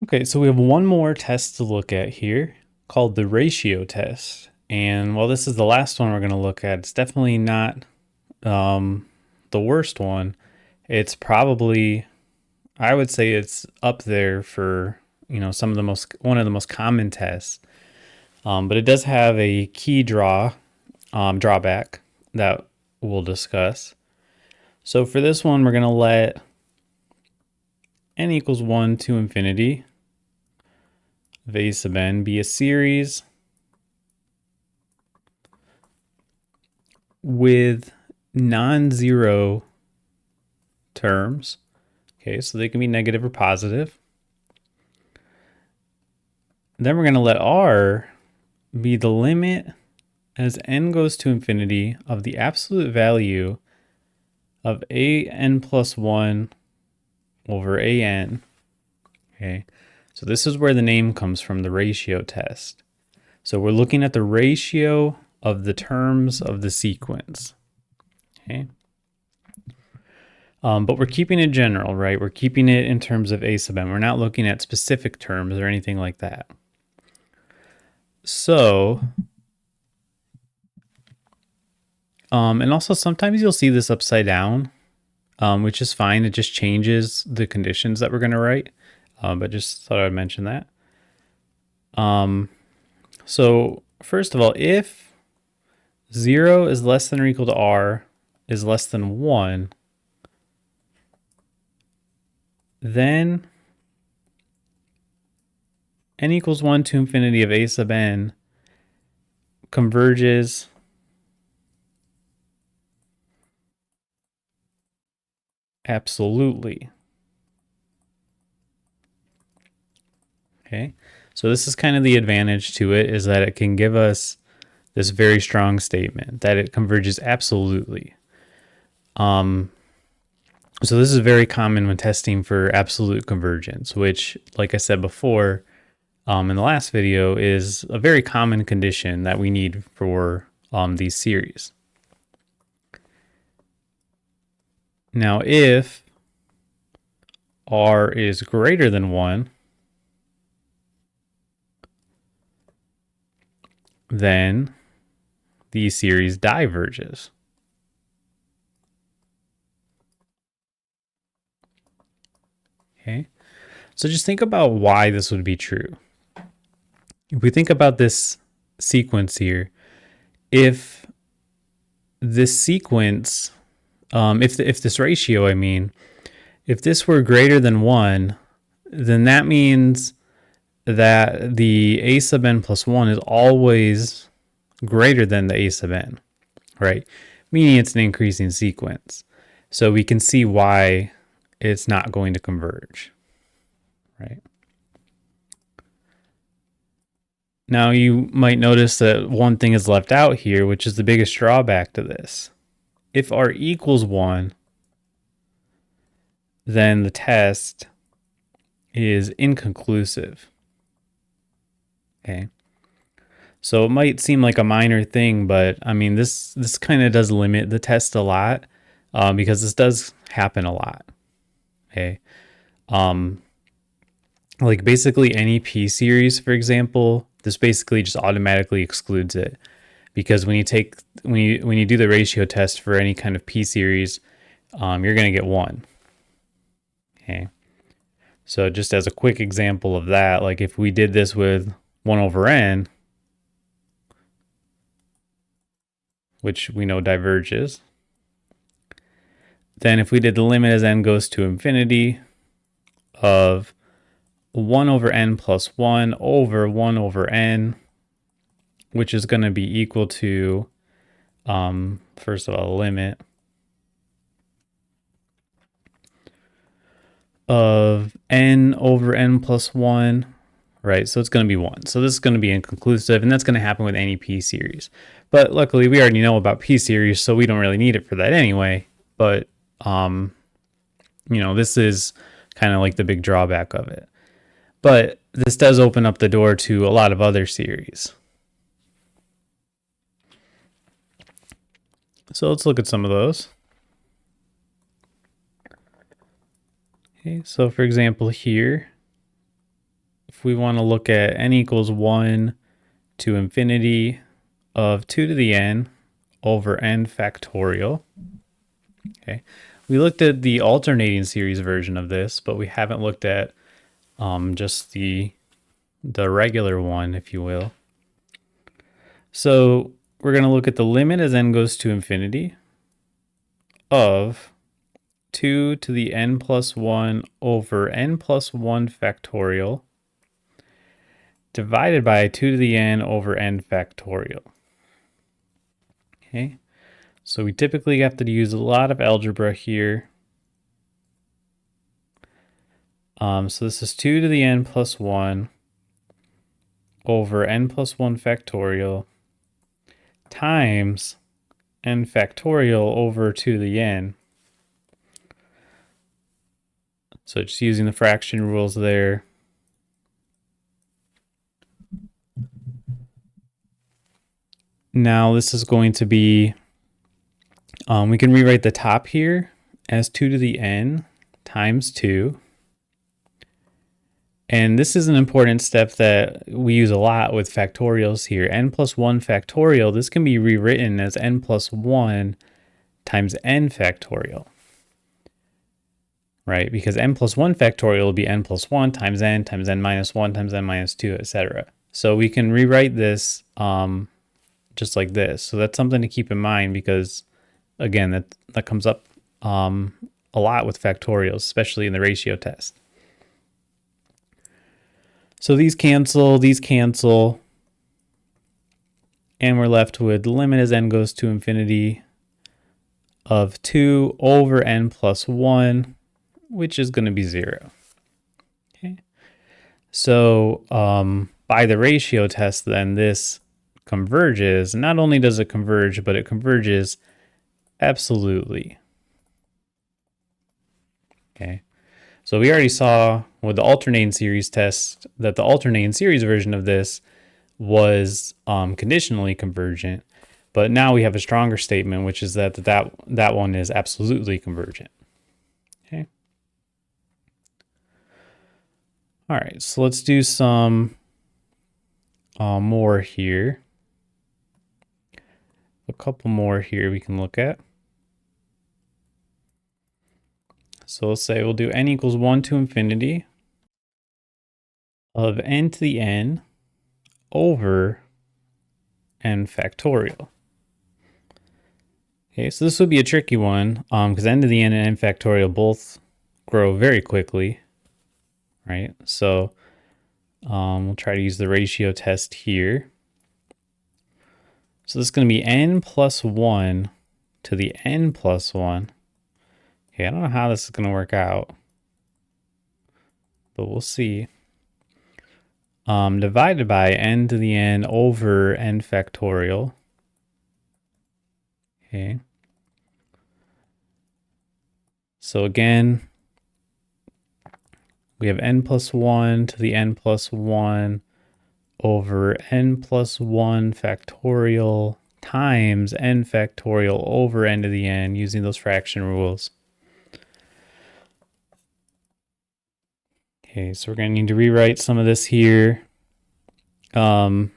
Okay, so we have one more test to look at here called the ratio test. And while this is the last one we're going to look at, it's definitely not the worst one. It's probably, I would say it's up there for, one of the most common tests. But it does have a key drawback that we'll discuss. So for this one, we're going to let n equals 1 to infinity of a sub n be a series with non-zero terms. Okay, so they can be negative or positive. Then we're going to let r be the limit as n goes to infinity of the absolute value of a n plus 1 over a n. Okay, so this is where the name comes from, the ratio test. So we're looking at the ratio of the terms of the sequence. Okay. But we're keeping it general, right? We're keeping it in terms of a sub n. We're not looking at specific terms or anything like that. So, and also sometimes you'll see this upside down, which is fine. It just changes the conditions that we're going to write. But just thought I'd mention that. So first of all, if 0 is less than or equal to r is less than 1, then n equals 1 to infinity of a sub n converges absolutely. Okay, so this is kind of the advantage to it, is that it can give us this very strong statement that it converges absolutely. So this is very common when testing for absolute convergence, which, like I said before, in the last video, is a very common condition that we need for these series. Now, if r is greater than 1, then the series diverges. Okay, so just think about why this would be true. If we think about this sequence here, if this sequence, if this ratio, if this were greater than 1, then that means that the a sub n plus 1 is always greater than the a sub n, right? Meaning it's an increasing sequence. So we can see why it's not going to converge, right? Now you might notice that one thing is left out here, which is the biggest drawback to this. If r equals 1, then the test is inconclusive. Okay. So it might seem like a minor thing, but this kind of does limit the test a lot, because this does happen a lot. Okay. Like basically any p series, for example, this basically just automatically excludes it, because when you do the ratio test for any kind of p series, you're going to get 1. Okay. So just as a quick example of that, like if we did this with 1 over n, which we know diverges, then if we did the limit as n goes to infinity of 1 over n plus 1 over 1 over n, which is going to be equal to, first of all, a limit of n over n plus 1, right? So it's going to be 1. So this is going to be inconclusive, and that's going to happen with any p series. But luckily, we already know about p series, so we don't really need it for that anyway. But, this is kind of like the big drawback of it. But this does open up the door to a lot of other series. So let's look at some of those. Okay, so for example here, if we want to look at n equals 1 to infinity of 2 to the n over n factorial. Okay, we looked at the alternating series version of this, but we haven't looked at just the regular one, if you will. So we're going to look at the limit as n goes to infinity of 2 to the n plus 1 over n plus 1 factorial divided by 2 to the n over n factorial. Okay, so we typically have to use a lot of algebra here. So this is 2 to the n plus 1 over n plus 1 factorial times n factorial over 2 to the n. So just using the fraction rules there. Now this is going to be, we can rewrite the top here as 2 to the n times 2. And this is an important step that we use a lot with factorials here. N plus 1 factorial, this can be rewritten as n plus 1 times n factorial. Right? Because n plus 1 factorial will be n plus 1 times n minus 1 times n minus 2, etc. So we can rewrite this just like this. So that's something to keep in mind because, again, that comes up a lot with factorials, especially in the ratio test. So these cancel, and we're left with the limit as n goes to infinity of 2 over n plus 1, which is going to be 0. Okay. So by the ratio test, then this converges. Not only does it converge, but it converges absolutely. Okay. So we already saw with the alternating series test that the alternating series version of this was conditionally convergent, but now we have a stronger statement, which is that one is absolutely convergent. Okay. All right, so let's do some more here. A couple more here we can look at. So let's say we'll do n equals 1 to infinity of n to the n over n factorial. Okay, so this would be a tricky one because n to the n and n factorial both grow very quickly, right? So we'll try to use the ratio test here. So this is going to be n plus 1 to the n plus 1. Okay, I don't know how this is going to work out, but we'll see. Divided by n to the n over n factorial. Okay. So again, we have n plus 1 to the n plus 1 over n plus 1 factorial times n factorial over n to the n using those fraction rules. Okay, so we're going to need to rewrite some of this here. The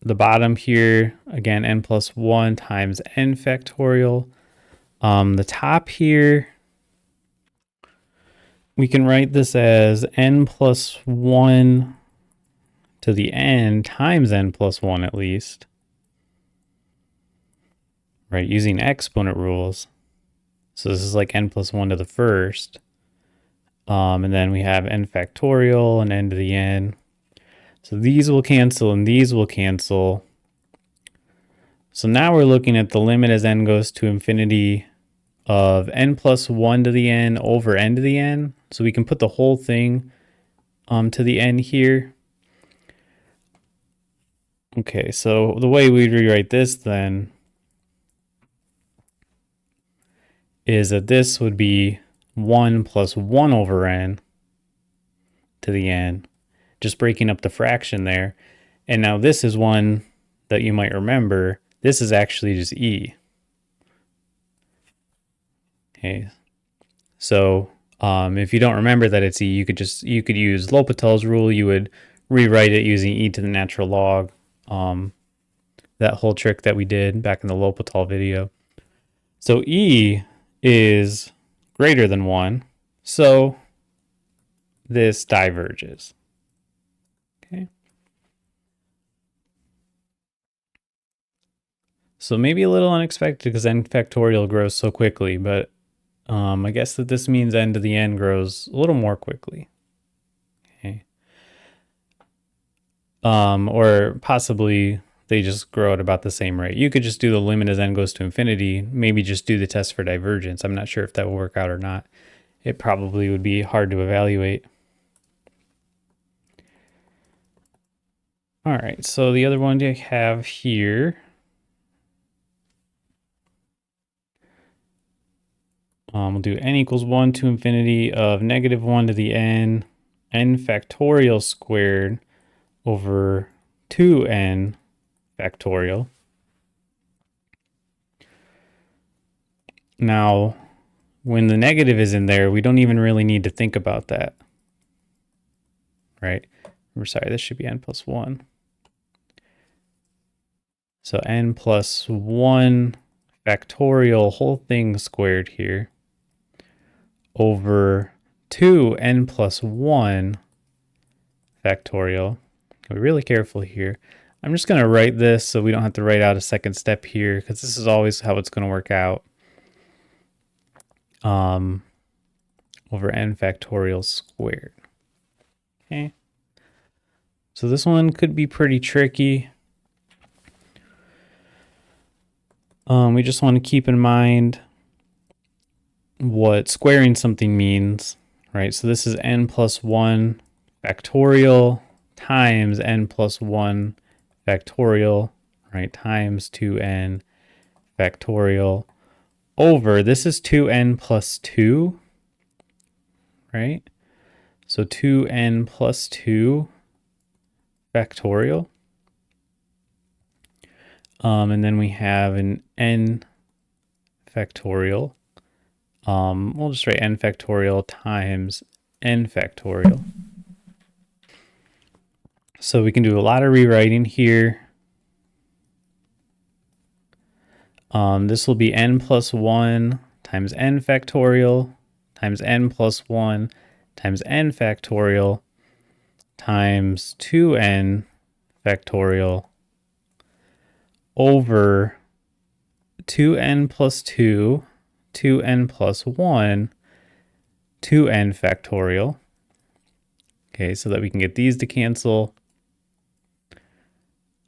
bottom here, again, n plus 1 times n factorial. The top here, we can write this as n plus 1 to the n times n plus 1 at least. Right, using exponent rules. So this is like n plus 1 to the first. And then we have n factorial and n to the n. So these will cancel and these will cancel. So now we're looking at the limit as n goes to infinity of n plus 1 to the n over n to the n. So we can put the whole thing to the n here. Okay, so the way we'd rewrite this then is that this would be 1 plus 1 over n to the n, just breaking up the fraction there. And now this is one that you might remember. This is actually just e. Okay, so if you don't remember that it's e, you could use L'Hopital's rule. You would rewrite it using e to the natural log. That whole trick that we did back in the L'Hopital video. So e is greater than 1, so this diverges. Okay. So maybe a little unexpected because n factorial grows so quickly, but I guess that this means n to the n grows a little more quickly. Okay. Or possibly they just grow at about the same rate. You could just do the limit as n goes to infinity, maybe just do the test for divergence. I'm not sure if that will work out or not. It probably would be hard to evaluate. All right, so the other one I have here, we'll do n equals 1 to infinity of negative 1 to the n factorial squared over 2n factorial. Now, when the negative is in there, we don't even really need to think about that, right? We're sorry, this should be n plus 1. So n plus 1 factorial whole thing squared here over 2n plus 1 factorial. Be really careful here. I'm just going to write this so we don't have to write out a second step here because this is always how it's going to work out. Over n factorial squared. Okay. So this one could be pretty tricky. We just want to keep in mind what squaring something means, right? So this is n plus 1 factorial times n plus 1 factorial, right? Times 2n factorial over, this is 2n plus 2, right? So 2n plus 2 factorial. And then we have an n factorial. We'll just write n factorial times n factorial. So we can do a lot of rewriting here. This will be n plus 1 times n factorial times n plus 1 times n factorial times 2n factorial over 2n plus 2, 2n plus 1, 2n factorial. Okay, so that we can get these to cancel.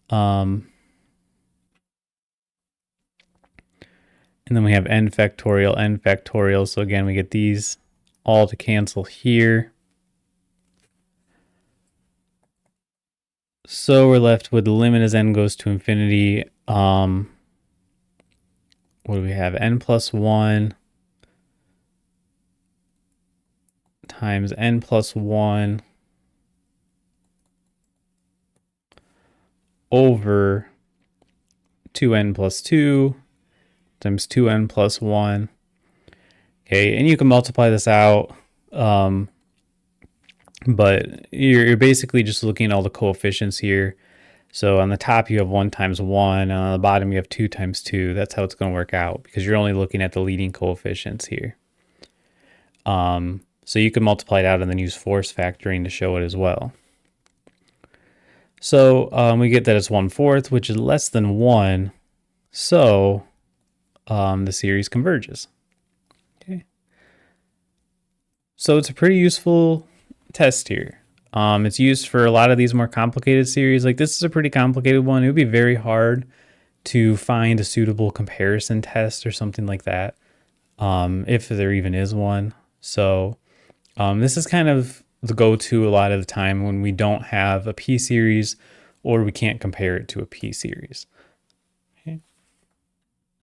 And then we have n factorial. So again, we get these all to cancel here. So we're left with the limit as n goes to infinity. What do we have? N plus 1 times n plus 1 over 2n plus 2 times 2n plus 1. Okay, and you can multiply this out, but you're basically just looking at all the coefficients here. So on the top you have 1 times 1, and on the bottom you have 2 times 2. That's how it's going to work out because you're only looking at the leading coefficients here. So you can multiply it out and then use force factoring to show it as well. So we get that it's 1/4, which is less than 1. So the series converges. Okay. So it's a pretty useful test here. It's used for a lot of these more complicated series. Like this is a pretty complicated one. It would be very hard to find a suitable comparison test or something like that, if there even is one. So this is kind of the go-to a lot of the time when we don't have a P-series or we can't compare it to a P-series.